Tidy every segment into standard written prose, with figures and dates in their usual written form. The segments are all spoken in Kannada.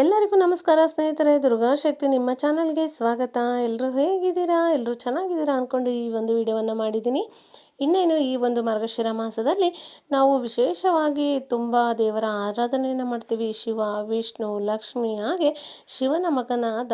ಎಲ್ಲರಿಗೂ ನಮಸ್ಕಾರ ಸ್ನೇಹಿತರೆ, ದುರ್ಗಾ ಶಕ್ತಿ ನಿಮ್ಮ ಚಾನಲ್ಗೆ ಸ್ವಾಗತ. ಎಲ್ಲರೂ ಹೇಗಿದ್ದೀರಾ? ಎಲ್ಲರೂ ಚೆನ್ನಾಗಿದ್ದೀರಾ ಅಂದ್ಕೊಂಡು ಈ ಒಂದು ವಿಡಿಯೋವನ್ನು ಮಾಡಿದ್ದೀನಿ. ಇನ್ನೇನು ಈ ಒಂದು ಮಾರ್ಗಶಿರ ಮಾಸದಲ್ಲಿ ನಾವು ವಿಶೇಷವಾಗಿ ತುಂಬ ದೇವರ ಆರಾಧನೆಯನ್ನು ಮಾಡ್ತೀವಿ. ಶಿವ, ವಿಷ್ಣು, ಲಕ್ಷ್ಮಿ, ಹಾಗೆ ಶಿವನ ಮಗನಾದ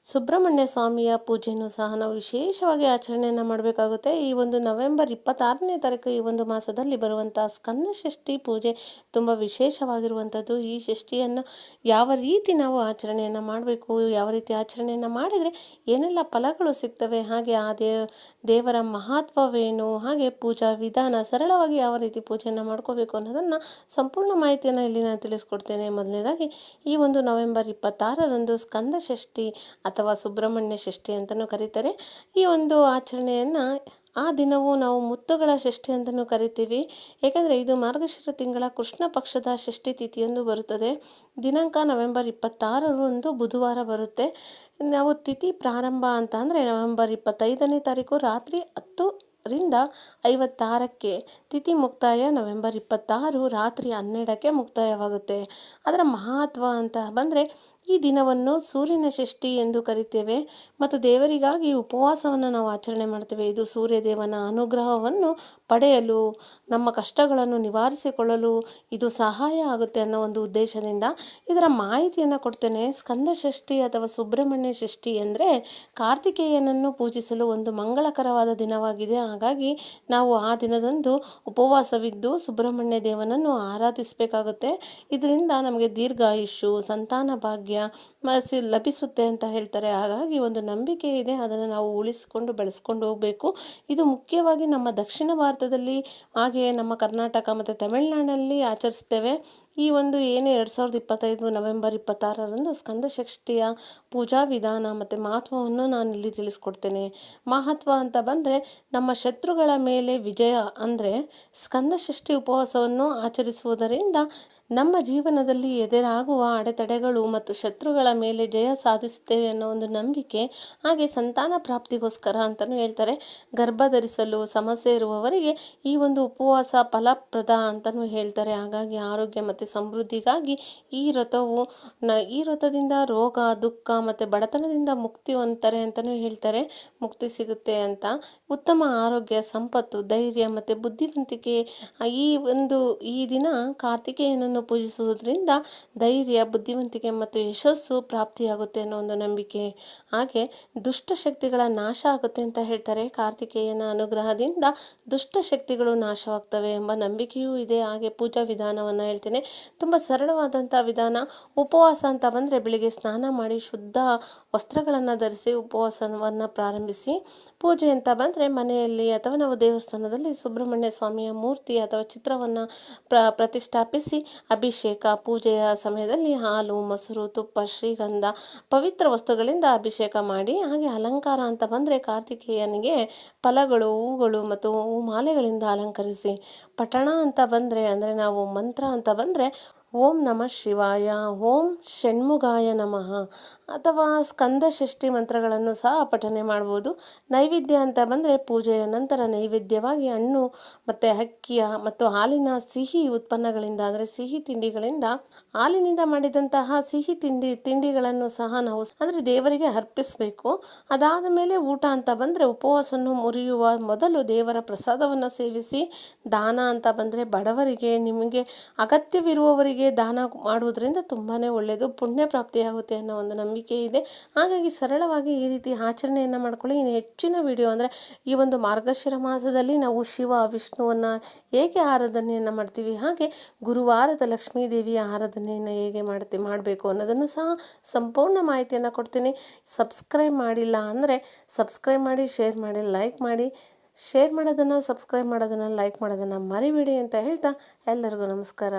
ಸುಬ್ರಹ್ಮಣ್ಯ ಸ್ವಾಮಿಯ ಪೂಜೆಯನ್ನು ಸಹ ನಾವು ವಿಶೇಷವಾಗಿ ಆಚರಣೆಯನ್ನು ಮಾಡಬೇಕಾಗುತ್ತೆ. ಈ ಒಂದು ನವೆಂಬರ್ 26ನೇ ತಾರೀಕು ಈ ಒಂದು ಮಾಸದಲ್ಲಿ ಬರುವಂಥ ಸ್ಕಂದ ಷಷ್ಠಿ ಪೂಜೆ ತುಂಬ ವಿಶೇಷವಾಗಿರುವಂಥದ್ದು. ಈ ಷಷ್ಠಿಯನ್ನು ಯಾವ ರೀತಿ ನಾವು ಆಚರಣೆಯನ್ನು ಮಾಡಬೇಕು, ಯಾವ ರೀತಿ ಆಚರಣೆಯನ್ನು ಮಾಡಿದರೆ ಏನೆಲ್ಲ ಫಲಗಳು ಸಿಗ್ತವೆ, ಹಾಗೆ ಆ ದೇವರ ಮಹತ್ವವೇನು, ಹಾಗೆ ಪೂಜಾ ವಿಧಾನ ಸರಳವಾಗಿ ಯಾವ ರೀತಿ ಪೂಜೆಯನ್ನು ಮಾಡ್ಕೋಬೇಕು ಅನ್ನೋದನ್ನು ಸಂಪೂರ್ಣ ಮಾಹಿತಿಯನ್ನು ಇಲ್ಲಿ ನಾನು ತಿಳಿಸ್ಕೊಡ್ತೇನೆ. ಮೊದಲನೇದಾಗಿ ಈ ಒಂದು ನವೆಂಬರ್ 26ರಂದು ಸ್ಕಂದ ಷಷ್ಠಿ ಅಥವಾ ಸುಬ್ರಹ್ಮಣ್ಯ ಷಷ್ಠಿ ಅಂತಲೂ ಕರೀತಾರೆ. ಈ ಒಂದು ಆಚರಣೆಯನ್ನು ಆ ದಿನವೂ ನಾವು ಮುತ್ತುಗಳ ಷಷ್ಠಿ ಅಂತಲೂ ಕರಿತೀವಿ. ಏಕೆಂದರೆ ಇದು ಮಾರ್ಗಶಿರ ತಿಂಗಳ ಕೃಷ್ಣ ಪಕ್ಷದ ಷಷ್ಠಿ ತಿಥಿಯೊಂದು ಬರುತ್ತದೆ. ದಿನಾಂಕ ನವೆಂಬರ್ 26ರಂದು ಬುಧವಾರ ಬರುತ್ತೆ. ನಾವು ತಿಥಿ ಪ್ರಾರಂಭ ಅಂತ ಅಂದರೆ ನವೆಂಬರ್ 25ನೇ ತಾರೀಕು ರಾತ್ರಿ 10ರಿಂದ 56ಕ್ಕೆ, ತಿಥಿ ಮುಕ್ತಾಯ ನವೆಂಬರ್ 26 ರಾತ್ರಿ 12ಕ್ಕೆ ಮುಕ್ತಾಯವಾಗುತ್ತೆ. ಅದರ ಮಹತ್ವ ಅಂತ ಬಂದರೆ ಈ ದಿನವನ್ನು ಸೂರ್ಯನ ಷಷ್ಠಿ ಎಂದು ಕರಿತೇವೆ ಮತ್ತು ದೇವರಿಗಾಗಿ ಉಪವಾಸವನ್ನು ನಾವು ಆಚರಣೆ ಮಾಡ್ತೇವೆ. ಇದು ಸೂರ್ಯದೇವನ ಅನುಗ್ರಹವನ್ನು ಪಡೆಯಲು, ನಮ್ಮ ಕಷ್ಟಗಳನ್ನು ನಿವಾರಿಸಿಕೊಳ್ಳಲು ಇದು ಸಹಾಯ ಆಗುತ್ತೆ ಅನ್ನೋ ಒಂದು ಉದ್ದೇಶದಿಂದ ಇದರ ಮಾಹಿತಿಯನ್ನು ಕೊಡ್ತೇನೆ. ಸ್ಕಂದ ಷಷ್ಠಿ ಅಥವಾ ಸುಬ್ರಹ್ಮಣ್ಯ ಷಷ್ಠಿ ಅಂದರೆ ಕಾರ್ತಿಕೇಯನನ್ನು ಪೂಜಿಸಲು ಒಂದು ಮಂಗಳಕರವಾದ ದಿನವಾಗಿದೆ. ಹಾಗಾಗಿ ನಾವು ಆ ದಿನದಂದು ಉಪವಾಸವಿದ್ದು ಸುಬ್ರಹ್ಮಣ್ಯ ದೇವನನ್ನು ಆರಾಧಿಸಬೇಕಾಗುತ್ತೆ. ಇದರಿಂದ ನಮಗೆ ದೀರ್ಘಾಯುಷ್ಯು, ಸಂತಾನ ಭಾಗ್ಯ ಲಭಿಸುತ್ತೆ ಅಂತ ಹೇಳ್ತಾರೆ. ಹಾಗಾಗಿ ಒಂದು ನಂಬಿಕೆ ಇದೆ, ಅದನ್ನು ನಾವು ಉಳಿಸಿಕೊಂಡು ಬೆಳೆಸ್ಕೊಂಡು ಹೋಗಬೇಕು. ಇದು ಮುಖ್ಯವಾಗಿ ನಮ್ಮ ದಕ್ಷಿಣ ಭಾರತದಲ್ಲಿ, ಹಾಗೆಯೇ ನಮ್ಮ ಕರ್ನಾಟಕ ಮತ್ತು ತಮಿಳುನಾಡಿನಲ್ಲಿ ಆಚರಿಸ್ತೇವೆ. ಈ ಒಂದು ಏನು 2025 ನವೆಂಬರ್ 26ರಂದು ಸ್ಕಂದ ಷಷ್ಠಿಯ ಪೂಜಾ ವಿಧಾನ ಮತ್ತು ಮಹತ್ವವನ್ನು ನಾನಿಲ್ಲಿ ತಿಳಿಸ್ಕೊಡ್ತೇನೆ. ಮಹತ್ವ ಅಂತ ಬಂದರೆ ನಮ್ಮ ಶತ್ರುಗಳ ಮೇಲೆ ವಿಜಯ ಅಂದರೆ ಸ್ಕಂದ ಷಷ್ಠಿ ಉಪವಾಸವನ್ನು ಆಚರಿಸುವುದರಿಂದ ನಮ್ಮ ಜೀವನದಲ್ಲಿ ಎದುರಾಗುವ ಅಡೆತಡೆಗಳು ಮತ್ತು ಶತ್ರುಗಳ ಮೇಲೆ ಜಯ ಸಾಧಿಸುತ್ತೇವೆ ಅನ್ನೋ ಒಂದು ನಂಬಿಕೆ. ಹಾಗೆ ಸಂತಾನ ಪ್ರಾಪ್ತಿಗೋಸ್ಕರ ಅಂತಲೂ ಹೇಳ್ತಾರೆ. ಗರ್ಭ ಧರಿಸಲು ಸಮಸ್ಯೆ ಇರುವವರಿಗೆ ಈ ಒಂದು ಉಪವಾಸ ಫಲಪ್ರದ ಅಂತಲೂ ಹೇಳ್ತಾರೆ. ಹಾಗಾಗಿ ಆರೋಗ್ಯ ಮತ್ತು ಸಮೃದ್ಧಿಗಾಗಿ ಈ ವ್ರತದಿಂದ ರೋಗ, ದುಃಖ ಮತ್ತು ಬಡತನದಿಂದ ಮುಕ್ತಿ ಹೊಂದ್ತಾರೆ ಅಂತಲೂ ಹೇಳ್ತಾರೆ. ಮುಕ್ತಿ ಸಿಗುತ್ತೆ ಅಂತ. ಉತ್ತಮ ಆರೋಗ್ಯ, ಸಂಪತ್ತು, ಧೈರ್ಯ ಮತ್ತು ಬುದ್ಧಿವಂತಿಕೆ ಈ ದಿನ ಕಾರ್ತಿಕೇಯನನ್ನು ಪೂಜಿಸುವುದರಿಂದ ಧೈರ್ಯ, ಬುದ್ಧಿವಂತಿಕೆ ಮತ್ತು ಯಶಸ್ಸು ಪ್ರಾಪ್ತಿಯಾಗುತ್ತೆ ಅನ್ನೋ ಒಂದು ನಂಬಿಕೆ. ಹಾಗೆ ದುಷ್ಟಶಕ್ತಿಗಳ ನಾಶ ಆಗುತ್ತೆ ಅಂತ ಹೇಳ್ತಾರೆ. ಕಾರ್ತಿಕೇಯನ ಅನುಗ್ರಹದಿಂದ ದುಷ್ಟಶಕ್ತಿಗಳು ನಾಶವಾಗ್ತವೆ ಎಂಬ ನಂಬಿಕೆಯೂ ಇದೆ. ಹಾಗೆ ಪೂಜಾ ವಿಧಾನವನ್ನು ಹೇಳ್ತೇನೆ. ತುಂಬ ಸರಳವಾದಂಥ ವಿಧಾನ. ಉಪವಾಸ ಅಂತ ಬಂದರೆ ಬೆಳಿಗ್ಗೆ ಸ್ನಾನ ಮಾಡಿ ಶುದ್ಧ ವಸ್ತ್ರಗಳನ್ನು ಧರಿಸಿ ಉಪವಾಸವನ್ನು ಪ್ರಾರಂಭಿಸಿ. ಪೂಜೆ ಅಂತ ಬಂದರೆ ಮನೆಯಲ್ಲಿ ಅಥವಾ ನಾವು ದೇವಸ್ಥಾನದಲ್ಲಿ ಸುಬ್ರಹ್ಮಣ್ಯ ಸ್ವಾಮಿಯ ಮೂರ್ತಿ ಅಥವಾ ಚಿತ್ರವನ್ನು ಪ್ರತಿಷ್ಠಾಪಿಸಿ ಅಭಿಷೇಕ, ಪೂಜೆಯ ಸಮಯದಲ್ಲಿ ಹಾಲು, ಮೊಸರು, ತುಪ್ಪ, ಶ್ರೀಗಂಧ, ಪವಿತ್ರ ವಸ್ತುಗಳಿಂದ ಅಭಿಷೇಕ ಮಾಡಿ. ಹಾಗೆ ಅಲಂಕಾರ ಅಂತ ಬಂದರೆ ಕಾರ್ತಿಕೇಯನಿಗೆ ಫಲಗಳು, ಹೂಗಳು ಮತ್ತು ಹೂಮಾಲೆಗಳಿಂದ ಅಲಂಕರಿಸಿ. ಪಠಣ ಅಂತ ಬಂದರೆ ಅಂದರೆ ನಾವು ಮಂತ್ರ ಅಂತ ಬಂದರೆ ಓಂ ನಮಃ ಶಿವಾಯ, ಓಂ ಷಣ್ಮುಗಾಯ ನಮಃ ಅಥವಾ ಸ್ಕಂದ ಷಷ್ಠಿ ಮಂತ್ರಗಳನ್ನು ಸಹ ಪಠನೆ ಮಾಡ್ಬೋದು. ನೈವೇದ್ಯ ಅಂತ ಬಂದರೆ ಪೂಜೆಯ ನಂತರ ನೈವೇದ್ಯವಾಗಿ ಹಣ್ಣು ಮತ್ತು ಅಕ್ಕಿಯ ಮತ್ತು ಹಾಲಿನ ಸಿಹಿ ಉತ್ಪನ್ನಗಳಿಂದ ಅಂದರೆ ಸಿಹಿ ತಿಂಡಿಗಳಿಂದ, ಹಾಲಿನಿಂದ ಮಾಡಿದಂತಹ ಸಿಹಿ ತಿಂಡಿಗಳನ್ನು ಸಹ ನಾವು ಅಂದರೆ ದೇವರಿಗೆ ಅರ್ಪಿಸಬೇಕು. ಅದಾದ ಮೇಲೆ ಊಟ ಅಂತ ಬಂದರೆ ಉಪವಾಸವನ್ನು ಮುರಿಯುವ ಮೊದಲು ದೇವರ ಪ್ರಸಾದವನ್ನು ಸೇವಿಸಿ. ದಾನ ಅಂತ ಬಂದರೆ ಬಡವರಿಗೆ, ನಿಮಗೆ ಅಗತ್ಯವಿರುವವರಿಗೆ ದಾನ ಮಾಡುವುದರಿಂದ ತುಂಬಾ ಒಳ್ಳೆಯದು, ಪುಣ್ಯ ಪ್ರಾಪ್ತಿಯಾಗುತ್ತೆ ಅನ್ನೋ ಒಂದು ನಂಬಿಕೆ ಇದೆ. ಹಾಗಾಗಿ ಸರಳವಾಗಿ ಈ ರೀತಿ ಆಚರಣೆಯನ್ನು ಮಾಡ್ಕೊಳ್ಳಿ. ಇನ್ನು ಹೆಚ್ಚಿನ ವಿಡಿಯೋ ಅಂದರೆ ಈ ಒಂದು ಮಾರ್ಗಶಿರ ಮಾಸದಲ್ಲಿ ನಾವು ಶಿವ, ವಿಷ್ಣುವನ್ನು ಹೇಗೆ ಆರಾಧನೆಯನ್ನು ಮಾಡ್ತೀವಿ, ಹಾಗೆ ಗುರುವಾರದ ಲಕ್ಷ್ಮೀ ದೇವಿಯ ಆರಾಧನೆಯನ್ನು ಹೇಗೆ ಮಾಡಬೇಕು ಅನ್ನೋದನ್ನು ಸಹ ಸಂಪೂರ್ಣ ಮಾಹಿತಿಯನ್ನು ಕೊಡ್ತೀನಿ. ಸಬ್ಸ್ಕ್ರೈಬ್ ಮಾಡಿಲ್ಲ ಅಂದರೆ ಸಬ್ಸ್ಕ್ರೈಬ್ ಮಾಡಿ, ಶೇರ್ ಮಾಡಿ, ಲೈಕ್ ಮಾಡಿ. ಶೇರ್ ಮಾಡೋದನ್ನು, ಸಬ್ಸ್ಕ್ರೈಬ್ ಮಾಡೋದನ್ನು, ಲೈಕ್ ಮಾಡೋದನ್ನು ಮರಿಬೇಡಿ ಅಂತ ಹೇಳ್ತಾ ಎಲ್ಲರಿಗೂ ನಮಸ್ಕಾರ.